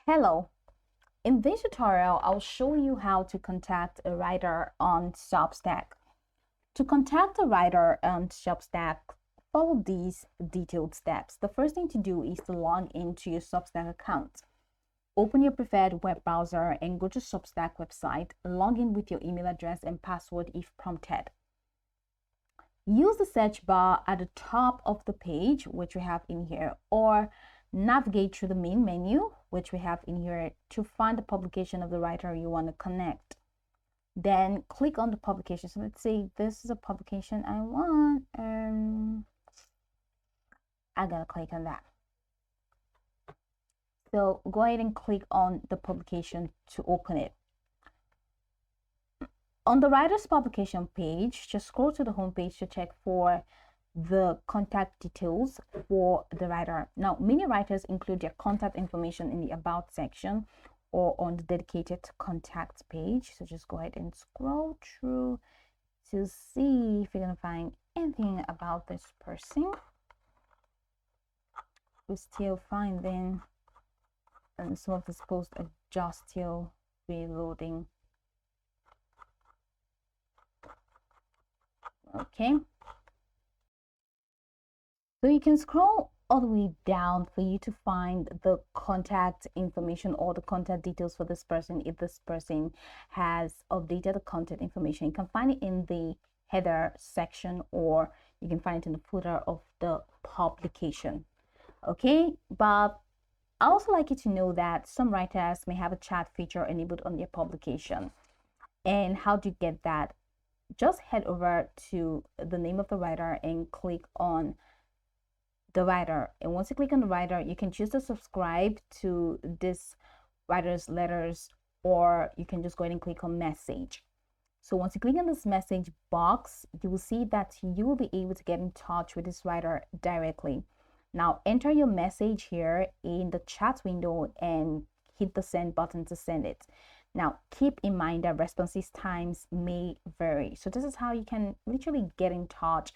Hello, in this tutorial, I'll show you how to contact a writer on Substack. To contact a writer on Substack, follow these detailed steps. The first thing to do is to log into your Substack account. Open your preferred web browser and go to Substack website. Log in with your email address and password if prompted. Use the search bar at the top of the page, which we have in here, or navigate through the main menu, which we have in here, to find the publication of the writer you want to connect. Then click on the publication. So let's say this is a publication I want. I gotta click on that. So go ahead and click on the publication to open it. On the writer's publication page, just scroll to the home page to check for the contact details for the writer. Now, many writers include their contact information in the About section or on the dedicated contact page. So just go ahead and scroll through to see if you're gonna find anything about this person. We're still finding, and some of this posts are just still reloading. Okay, so you can scroll all the way down for you to find the contact information or the contact details for this person. If this person has updated the contact information, you can find it in the header section, or you can find it in the footer of the publication. Okay, but I also like you to know that some writers may have a chat feature enabled on their publication. And how do you get that? Just head over to the name of the writer and click on the writer. And once you click on the writer, you can choose to subscribe to this writer's letters, or you can just go ahead and click on message. So once you click on this message box, you will see that you will be able to get in touch with this writer directly. Now enter your message here in the chat window and hit the send button to send it. Now, keep in mind that response times may vary. So this is how you can literally get in touch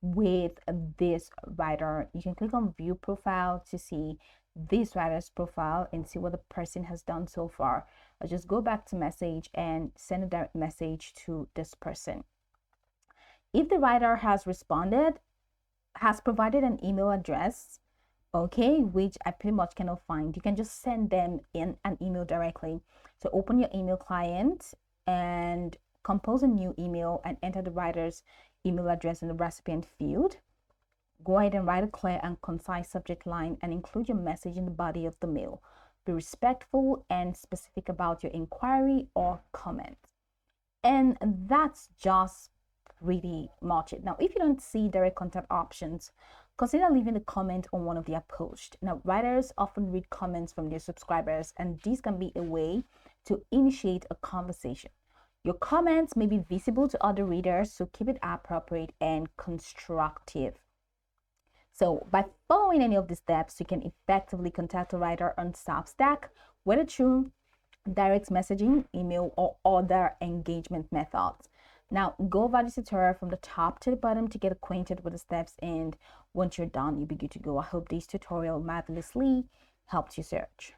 with this writer. You can click on view profile to see this writer's profile and see what the person has done so far. Or just go back to message and send a direct message to this person. If the writer has responded, has provided an email address, okay, which I pretty much cannot find, you can just send them in an email directly. So open your email client and compose a new email and enter the writer's email address in the recipient field. Go ahead and write a clear and concise subject line and include your message in the body of the mail. Be respectful and specific about your inquiry or comment. And that's just pretty much it. Now, if you don't see direct contact options, consider leaving a comment on one of their posts. Now, writers often read comments from their subscribers, and this can be a way to initiate a conversation. Your comments may be visible to other readers, so keep it appropriate and constructive. So by following any of these steps, you can effectively contact a writer on Substack, whether through direct messaging, email, or other engagement methods. Now, go over this tutorial from the top to the bottom to get acquainted with the steps, and once you're done, you'll be good to go. I hope this tutorial marvelously helped you search.